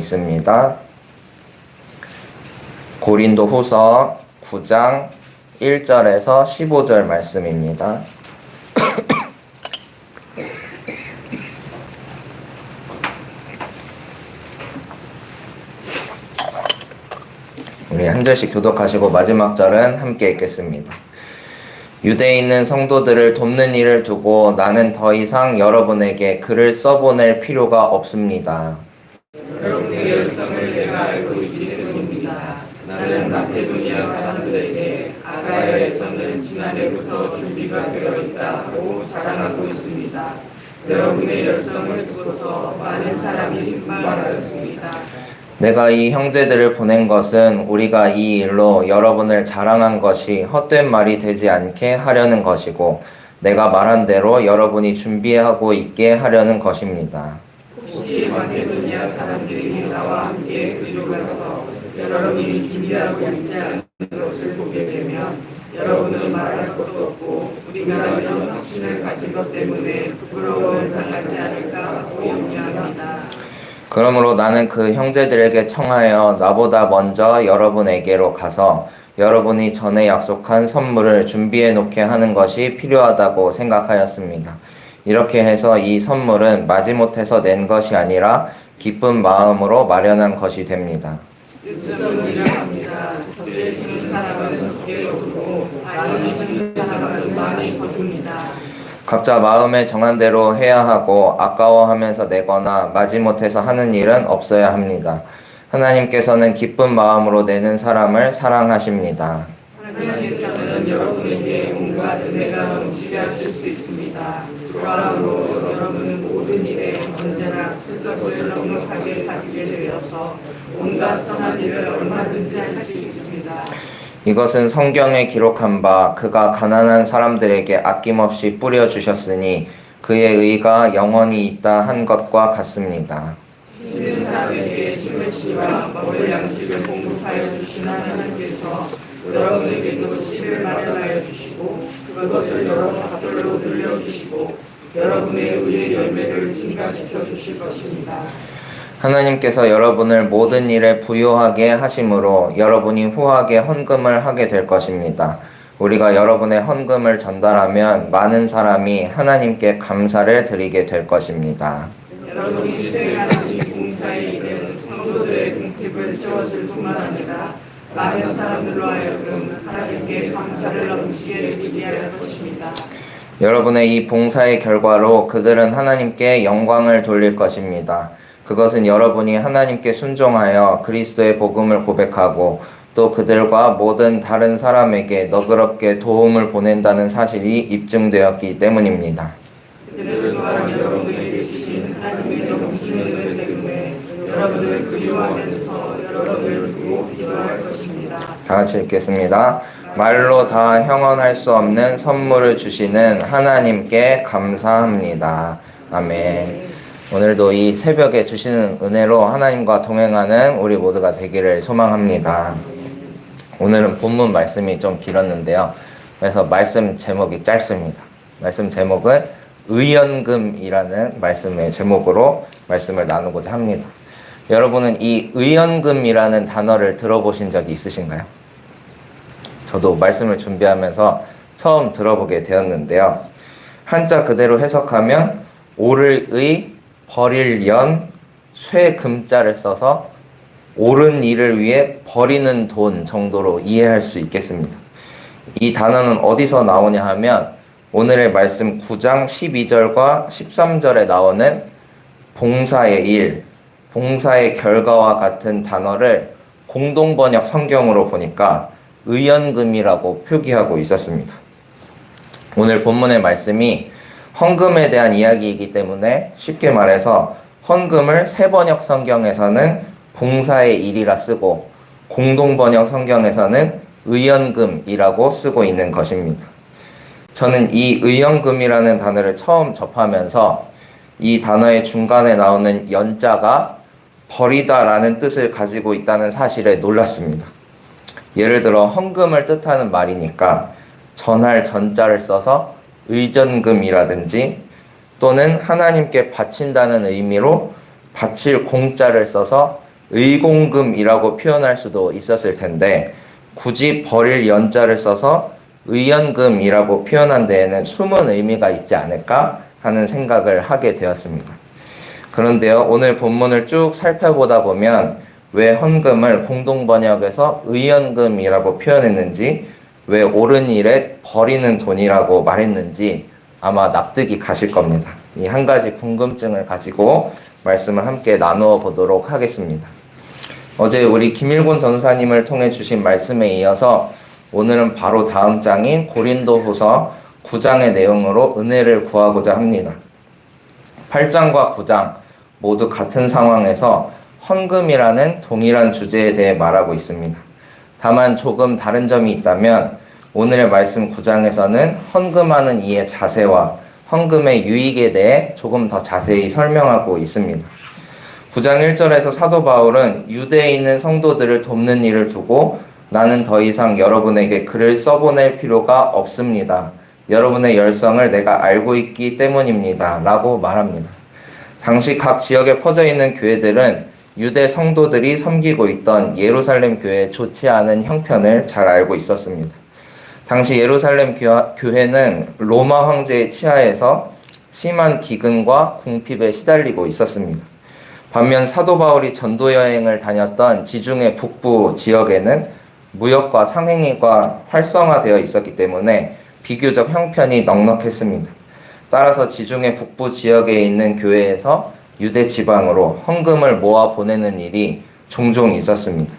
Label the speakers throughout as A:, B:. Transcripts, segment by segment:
A: 있습니다. 고린도후서 9장 1절에서 15절 말씀입니다. 우리 한 절씩 교독하시고 마지막 절은 함께 읽겠습니다. 유대에 있는 성도들을 돕는 일을 두고 나는 더 이상 여러분에게 글을 써보낼 필요가 없습니다.
B: 여러분의 열성을 내가 알고 있기 때문입니다. 나는 마케도니아 사람들에게 아가야에서는 지난해부터 준비가 되어 있다고 자랑하고 있습니다. 여러분의 열성을 두고서 많은 사람이 분발하였습니다.
A: 내가 이 형제들을 보낸 것은 우리가 이 일로 여러분을 자랑한 것이 헛된 말이 되지 않게 하려는 것이고 내가 말한 대로 여러분이 준비하고 있게 하려는 것입니다.
B: 혹시 마케도니아 사람들이 나와 함께 그리로 가서 여러분이 준비하고 있지 않은 것을 보게 되면 여러분은 말할 것도 없고 우리가 이런 확신을 가진 것 때문에 부끄러움을 당하지 않을까 염려합니다.
A: 그러므로 나는 그 형제들에게 청하여 나보다 먼저 여러분에게로 가서 여러분이 전에 약속한 선물을 준비해 놓게 하는 것이 필요하다고 생각하였습니다. 이렇게 해서 이 선물은 마지못해서 낸 것이 아니라 기쁜 마음으로 마련한 것이 됩니다.
B: 율전이라 합니다. 적게 심은 사람은 적게 거두고 많이 심은 사람은 많이 거둡니다.
A: 각자 마음에 정한 대로 해야 하고 아까워하면서 내거나 마지못해서 하는 일은 없어야 합니다. 하나님께서는 기쁜 마음으로 내는 사람을 사랑하십니다.
B: 하나님께서는 여러분에게 온갖 은혜가 넘치게 하실 수 있습니다. 그러므로 여러분은 모든 일에 언제나 쓸 것을 넉넉하게 가지게 되어서 온갖 선한 일을 얼마든지 할 수 있습니다.
A: 이것은 성경에 기록한 바 그가 가난한 사람들에게 아낌없이 뿌려주셨으니 그의 의가 영원히 있다 한 것과 같습니다.
B: 심는 사람에게 심으시와 먹을 양식을 공급하여 주신 하나님께서 여러분에게도 씨를 마련하여 주시고 그것을 여러 갑절로 늘려주시고 여러분의 의의 열매를 증가시켜 주실 것입니다.
A: 하나님께서 여러분을 모든 일에 부요하게 하심으로 여러분이 후하게 헌금을 하게 될 것입니다. 우리가 여러분의 헌금을 전달하면 많은 사람이 하나님께 감사를 드리게 될 것입니다.
B: 여러분이 수행하는 이 봉사의 일은 성도들의 궁핍을 채워줄 뿐만 아니라 많은 사람들로 하여금 하나님께 감사를 넘치게 드리게 할 것입니다.
A: 여러분의 이 봉사의 결과로 그들은 하나님께 영광을 돌릴 것입니다. 그것은 여러분이 하나님께 순종하여 그리스도의 복음을 고백하고 또 그들과 모든 다른 사람에게 너그럽게 도움을 보낸다는 사실이 입증되었기 때문입니다.
B: 그들 또한 여러분에게 주신 하나님의 넘치는 은혜 때문에 여러분을 그리워하면서 여러분을 두고 기도할 것입니다.
A: 다 같이 읽겠습니다. 말로 다 형언할 수 없는 선물을 주시는 하나님께 감사합니다. 아멘. 오늘도 이 새벽에 주시는 은혜로 하나님과 동행하는 우리 모두가 되기를 소망합니다. 오늘은 본문 말씀이 좀 길었는데요. 그래서 말씀 제목이 짧습니다. 말씀 제목은 의연금이라는 말씀의 제목으로 말씀을 나누고자 합니다. 여러분은 이 의연금이라는 단어를 들어보신 적이 있으신가요? 저도 말씀을 준비하면서 처음 들어보게 되었는데요. 한자 그대로 해석하면 오를 의, 버릴 연, 쇠 금자를 써서 옳은 일을 위해 버리는 돈 정도로 이해할 수 있겠습니다. 이 단어는 어디서 나오냐 하면 오늘의 말씀 9장 12절과 13절에 나오는 봉사의 일, 봉사의 결과와 같은 단어를 공동번역 성경으로 보니까 의연금이라고 표기하고 있었습니다. 오늘 본문의 말씀이 헌금에 대한 이야기이기 때문에 쉽게 말해서 헌금을 새번역 성경에서는 봉사의 일이라 쓰고 공동번역 성경에서는 의연금이라고 쓰고 있는 것입니다. 저는 이 의연금이라는 단어를 처음 접하면서 이 단어의 중간에 나오는 연자가 버리다라는 뜻을 가지고 있다는 사실에 놀랐습니다. 예를 들어 헌금을 뜻하는 말이니까 전할 전자를 써서 의전금이라든지 또는 하나님께 바친다는 의미로 바칠 공자를 써서 의공금이라고 표현할 수도 있었을 텐데 굳이 버릴 연자를 써서 의연금이라고 표현한 데에는 숨은 의미가 있지 않을까 하는 생각을 하게 되었습니다. 그런데요, 오늘 본문을 쭉 살펴보다 보면 왜 헌금을 공동번역에서 의연금이라고 표현했는지, 왜 옳은 일에 버리는 돈이라고 말했는지 아마 납득이 가실 겁니다. 이 한 가지 궁금증을 가지고 말씀을 함께 나누어 보도록 하겠습니다. 어제 우리 김일곤 전사님을 통해 주신 말씀에 이어서 오늘은 바로 다음 장인 고린도후서 9장의 내용으로 은혜를 구하고자 합니다. 8장과 9장 모두 같은 상황에서 헌금이라는 동일한 주제에 대해 말하고 있습니다. 다만 조금 다른 점이 있다면 오늘의 말씀 9장에서는 헌금하는 이의 자세와 헌금의 유익에 대해 조금 더 자세히 설명하고 있습니다. 9장 1절에서 사도 바울은 유대에 있는 성도들을 돕는 일을 두고 나는 더 이상 여러분에게 글을 써보낼 필요가 없습니다. 여러분의 열성을 내가 알고 있기 때문입니다. 라고 말합니다. 당시 각 지역에 퍼져 있는 교회들은 유대 성도들이 섬기고 있던 예루살렘 교회의 좋지 않은 형편을 잘 알고 있었습니다. 당시 예루살렘 교회는 로마 황제의 치하에서 심한 기근과 궁핍에 시달리고 있었습니다. 반면 사도 바울이 전도 여행을 다녔던 지중해 북부 지역에는 무역과 상행위가 활성화되어 있었기 때문에 비교적 형편이 넉넉했습니다. 따라서 지중해 북부 지역에 있는 교회에서 유대 지방으로 헌금을 모아 보내는 일이 종종 있었습니다.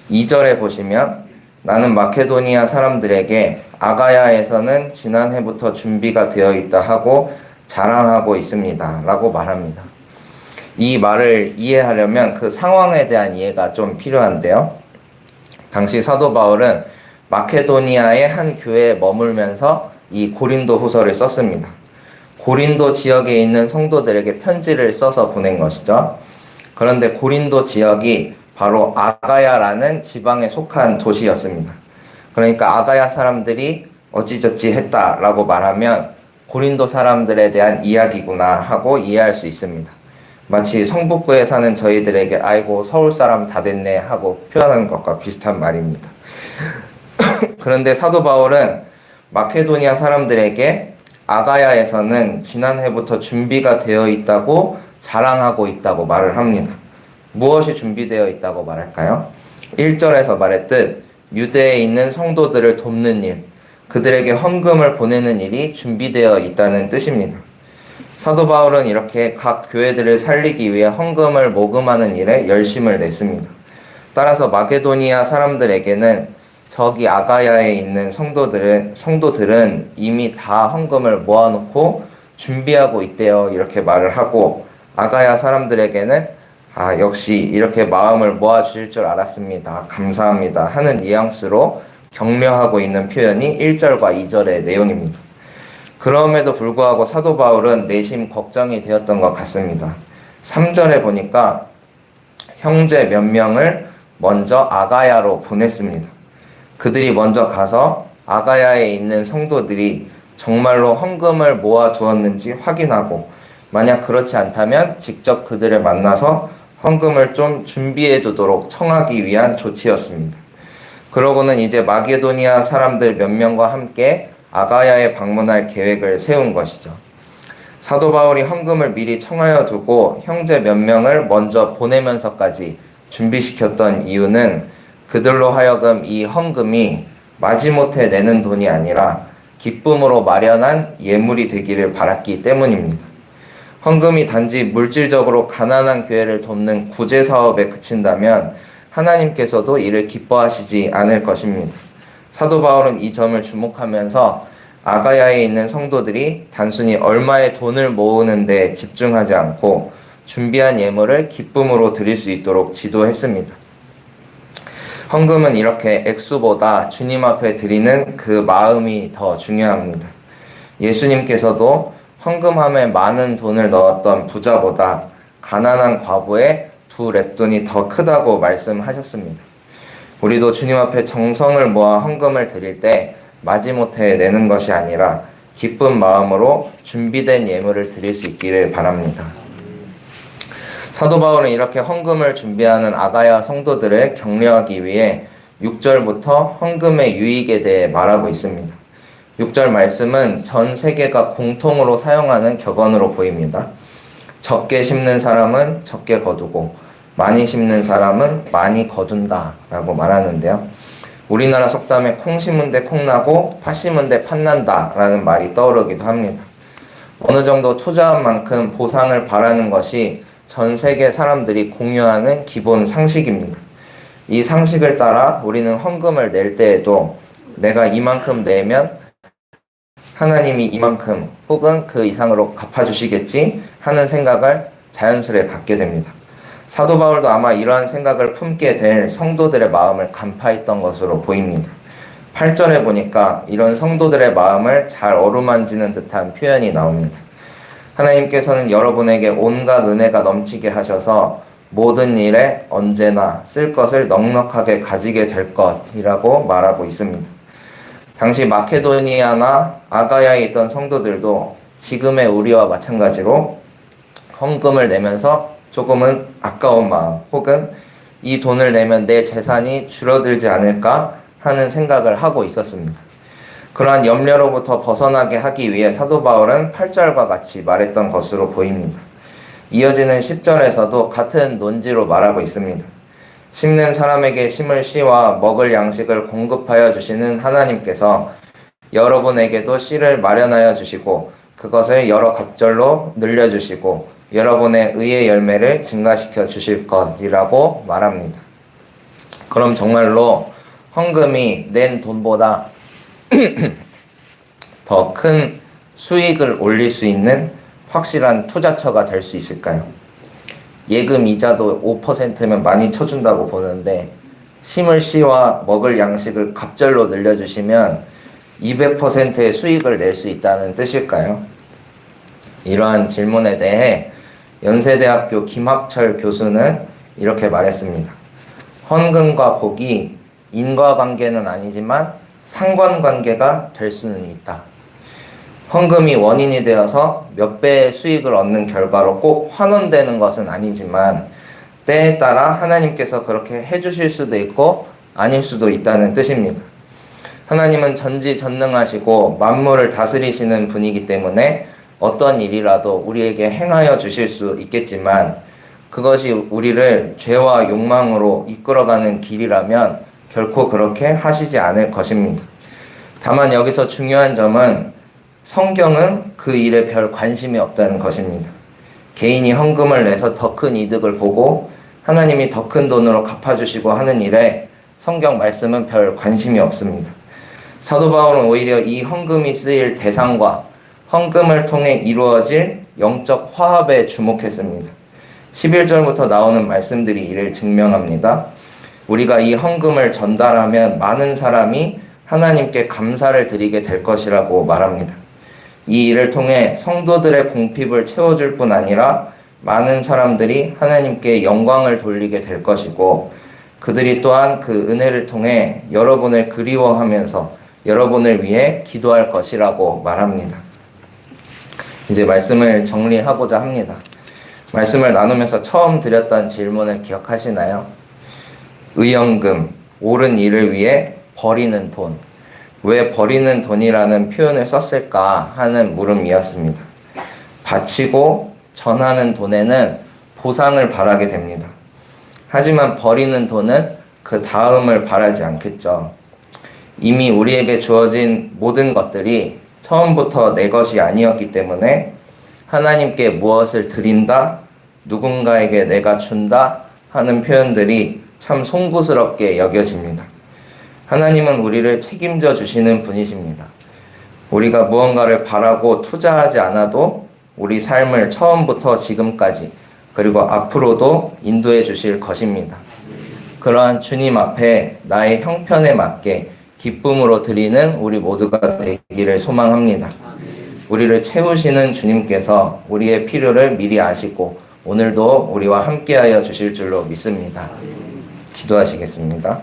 A: 2절에 보시면 나는 마케도니아 사람들에게 아가야에서는 지난해부터 준비가 되어 있다 하고 자랑하고 있습니다. 라고 말합니다. 이 말을 이해하려면 그 상황에 대한 이해가 좀 필요한데요. 당시 사도 바울은 마케도니아의 한 교회에 머물면서 이 고린도 후서를 썼습니다. 고린도 지역에 있는 성도들에게 편지를 써서 보낸 것이죠. 그런데 고린도 지역이 바로 아가야라는 지방에 속한 도시였습니다. 그러니까 아가야 사람들이 어찌저찌 했다라고 말하면 고린도 사람들에 대한 이야기구나 하고 이해할 수 있습니다. 마치 성북구에 사는 저희들에게 아이고 서울 사람 다 됐네 하고 표현하는 것과 비슷한 말입니다. 그런데 사도 바울은 마케도니아 사람들에게 아가야에서는 지난해부터 준비가 되어 있다고 자랑하고 있다고 말을 합니다. 무엇이 준비되어 있다고 말할까요? 1절에서 말했듯 유대에 있는 성도들을 돕는 일, 그들에게 헌금을 보내는 일이 준비되어 있다는 뜻입니다. 사도 바울은 이렇게 각 교회들을 살리기 위해 헌금을 모금하는 일에 열심을 냈습니다. 따라서 마게도니아 사람들에게는 저기 아가야에 있는 성도들은 이미 다 헌금을 모아놓고 준비하고 있대요. 이렇게 말을 하고 아가야 사람들에게는 역시 이렇게 마음을 모아주실 줄 알았습니다. 감사합니다. 하는 뉘앙스로 격려하고 있는 표현이 1절과 2절의 내용입니다. 그럼에도 불구하고 사도 바울은 내심 걱정이 되었던 것 같습니다. 3절에 보니까 형제 몇 명을 먼저 아가야로 보냈습니다. 그들이 먼저 가서 아가야에 있는 성도들이 정말로 헌금을 모아두었는지 확인하고 만약 그렇지 않다면 직접 그들을 만나서 헌금을 좀 준비해 두도록 청하기 위한 조치였습니다. 그러고는 이제 마게도니아 사람들 몇 명과 함께 아가야에 방문할 계획을 세운 것이죠. 사도 바울이 헌금을 미리 청하여 두고 형제 몇 명을 먼저 보내면서까지 준비시켰던 이유는 그들로 하여금 이 헌금이 마지못해 내는 돈이 아니라 기쁨으로 마련한 예물이 되기를 바랐기 때문입니다. 헌금이 단지 물질적으로 가난한 교회를 돕는 구제 사업에 그친다면 하나님께서도 이를 기뻐하시지 않을 것입니다. 사도 바울은 이 점을 주목하면서 아가야에 있는 성도들이 단순히 얼마의 돈을 모으는 데 집중하지 않고 준비한 예물을 기쁨으로 드릴 수 있도록 지도했습니다. 헌금은 이렇게 액수보다 주님 앞에 드리는 그 마음이 더 중요합니다. 예수님께서도 헌금함에 많은 돈을 넣었던 부자보다 가난한 과부의 2렙돈이 더 크다고 말씀하셨습니다. 우리도 주님 앞에 정성을 모아 헌금을 드릴 때 마지못해 내는 것이 아니라 기쁜 마음으로 준비된 예물을 드릴 수 있기를 바랍니다. 사도 바울은 이렇게 헌금을 준비하는 아가야 성도들을 격려하기 위해 6절부터 헌금의 유익에 대해 말하고 있습니다. 6절 말씀은 전 세계가 공통으로 사용하는 격언으로 보입니다. 적게 심는 사람은 적게 거두고 많이 심는 사람은 많이 거둔다 라고 말하는데요. 우리나라 속담에 콩 심은 데 콩 나고 팥 심은 데 팥 난다 라는 말이 떠오르기도 합니다. 어느 정도 투자한 만큼 보상을 바라는 것이 전 세계 사람들이 공유하는 기본 상식입니다. 이 상식을 따라 우리는 헌금을 낼 때에도 내가 이만큼 내면 하나님이 이만큼 혹은 그 이상으로 갚아주시겠지 하는 생각을 자연스레 갖게 됩니다. 사도 바울도 아마 이러한 생각을 품게 될 성도들의 마음을 간파했던 것으로 보입니다. 8절에 보니까 이런 성도들의 마음을 잘 어루만지는 듯한 표현이 나옵니다. 하나님께서는 여러분에게 온갖 은혜가 넘치게 하셔서 모든 일에 언제나 쓸 것을 넉넉하게 가지게 될 것이라고 말하고 있습니다. 당시 마케도니아나 아가야에 있던 성도들도 지금의 우리와 마찬가지로 헌금을 내면서 조금은 아까운 마음 혹은 이 돈을 내면 내 재산이 줄어들지 않을까 하는 생각을 하고 있었습니다. 그러한 염려로부터 벗어나게 하기 위해 사도 바울은 8절과 같이 말했던 것으로 보입니다. 이어지는 10절에서도 같은 논지로 말하고 있습니다. 심는 사람에게 심을 씨와 먹을 양식을 공급하여 주시는 하나님께서 여러분에게도 씨를 마련하여 주시고 그것을 여러 갑절로 늘려주시고 여러분의 의의 열매를 증가시켜 주실 것이라고 말합니다. 그럼 정말로 헌금이 낸 돈보다 더 큰 수익을 올릴 수 있는 확실한 투자처가 될 수 있을까요? 예금 이자도 5%면 많이 쳐준다고 보는데 심을 씨와 먹을 양식을 갑절로 늘려주시면 200%의 수익을 낼 수 있다는 뜻일까요? 이러한 질문에 대해 연세대학교 김학철 교수는 이렇게 말했습니다. 헌금과 복이 인과관계는 아니지만 상관관계가 될 수는 있다. 헌금이 원인이 되어서 몇 배의 수익을 얻는 결과로 꼭 환원되는 것은 아니지만 때에 따라 하나님께서 그렇게 해주실 수도 있고 아닐 수도 있다는 뜻입니다. 하나님은 전지전능하시고 만물을 다스리시는 분이기 때문에 어떤 일이라도 우리에게 행하여 주실 수 있겠지만 그것이 우리를 죄와 욕망으로 이끌어가는 길이라면 결코 그렇게 하시지 않을 것입니다. 다만 여기서 중요한 점은 성경은 그 일에 별 관심이 없다는 것입니다. 개인이 헌금을 내서 더 큰 이득을 보고 하나님이 더 큰 돈으로 갚아주시고 하는 일에 성경 말씀은 별 관심이 없습니다. 사도 바울은 오히려 이 헌금이 쓰일 대상과 헌금을 통해 이루어질 영적 화합에 주목했습니다. 11절부터 나오는 말씀들이 이를 증명합니다. 우리가 이 헌금을 전달하면 많은 사람이 하나님께 감사를 드리게 될 것이라고 말합니다. 이 일을 통해 성도들의 공핍을 채워줄 뿐 아니라 많은 사람들이 하나님께 영광을 돌리게 될 것이고 그들이 또한 그 은혜를 통해 여러분을 그리워하면서 여러분을 위해 기도할 것이라고 말합니다. 이제 말씀을 정리하고자 합니다. 말씀을 나누면서 처음 드렸던 질문을 기억하시나요? 의연금, 옳은 일을 위해 버리는 돈. 왜 버리는 돈이라는 표현을 썼을까 하는 물음이었습니다. 바치고 전하는 돈에는 보상을 바라게 됩니다. 하지만 버리는 돈은 그 다음을 바라지 않겠죠. 이미 우리에게 주어진 모든 것들이 처음부터 내 것이 아니었기 때문에 하나님께 무엇을 드린다, 누군가에게 내가 준다 하는 표현들이 참 송구스럽게 여겨집니다. 하나님은 우리를 책임져 주시는 분이십니다. 우리가 무언가를 바라고 투자하지 않아도 우리 삶을 처음부터 지금까지 그리고 앞으로도 인도해 주실 것입니다. 그러한 주님 앞에 나의 형편에 맞게 기쁨으로 드리는 우리 모두가 되기를 소망합니다. 우리를 채우시는 주님께서 우리의 필요를 미리 아시고 오늘도 우리와 함께하여 주실 줄로 믿습니다. 기도하시겠습니다.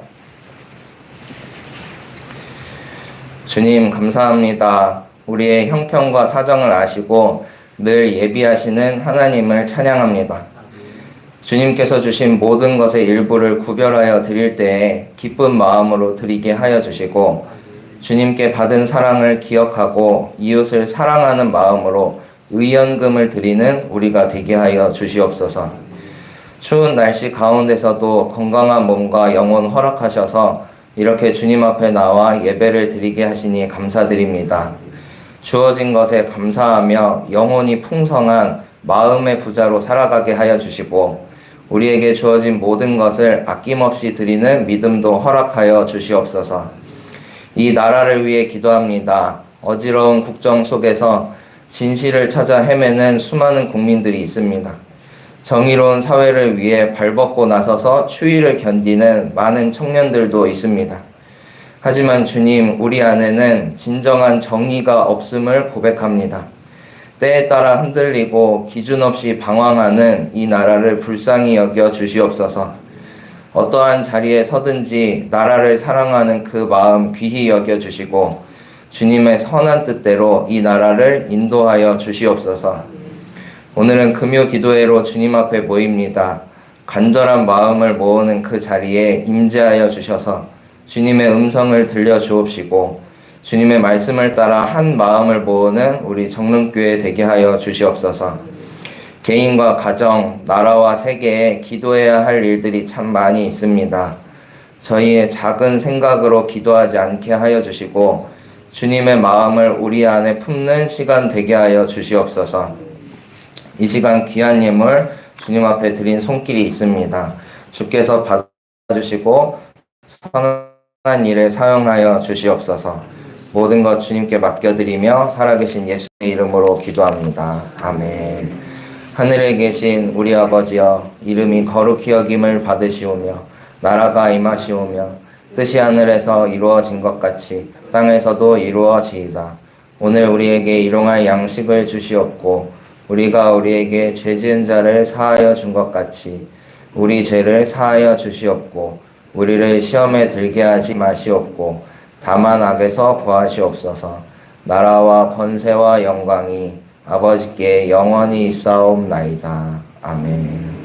A: 주님 감사합니다. 우리의 형편과 사정을 아시고 늘 예비하시는 하나님을 찬양합니다. 주님께서 주신 모든 것의 일부를 구별하여 드릴 때에 기쁜 마음으로 드리게 하여 주시고, 주님께 받은 사랑을 기억하고 이웃을 사랑하는 마음으로 의연금을 드리는 우리가 되게 하여 주시옵소서. 추운 날씨 가운데서도 건강한 몸과 영혼 허락하셔서 이렇게 주님 앞에 나와 예배를 드리게 하시니 감사드립니다. 주어진 것에 감사하며 영혼이 풍성한 마음의 부자로 살아가게 하여 주시고, 우리에게 주어진 모든 것을 아낌없이 드리는 믿음도 허락하여 주시옵소서. 이 나라를 위해 기도합니다. 어지러운 국정 속에서 진실을 찾아 헤매는 수많은 국민들이 있습니다. 정의로운 사회를 위해 발벗고 나서서 추위를 견디는 많은 청년들도 있습니다. 하지만 주님, 우리 안에는 진정한 정의가 없음을 고백합니다. 때에 따라 흔들리고 기준 없이 방황하는 이 나라를 불쌍히 여겨 주시옵소서. 어떠한 자리에 서든지 나라를 사랑하는 그 마음 귀히 여겨 주시고, 주님의 선한 뜻대로 이 나라를 인도하여 주시옵소서. 오늘은 금요 기도회로 주님 앞에 모입니다. 간절한 마음을 모으는 그 자리에 임재하여 주셔서 주님의 음성을 들려주옵시고, 주님의 말씀을 따라 한 마음을 모으는 우리 정릉교회 되게 하여 주시옵소서. 개인과 가정, 나라와 세계에 기도해야 할 일들이 참 많이 있습니다. 저희의 작은 생각으로 기도하지 않게 하여 주시고, 주님의 마음을 우리 안에 품는 시간 되게 하여 주시옵소서. 이 시간 귀한 예물 주님 앞에 드린 손길이 있습니다. 주께서 받아주시고 선한 일에 사용하여 주시옵소서. 모든 것 주님께 맡겨드리며 살아계신 예수의 이름으로 기도합니다. 아멘. 하늘에 계신 우리 아버지여, 이름이 거룩히 여김을 받으시오며 나라가 임하시오며 뜻이 하늘에서 이루어진 것 같이 땅에서도 이루어지이다. 오늘 우리에게 일용할 양식을 주시옵고, 우리가 우리에게 죄 지은 자를 사하여 준 것 같이 우리 죄를 사하여 주시옵고, 우리를 시험에 들게 하지 마시옵고, 다만 악에서 구하시옵소서. 나라와 권세와 영광이 아버지께 영원히 있사옵나이다. 아멘.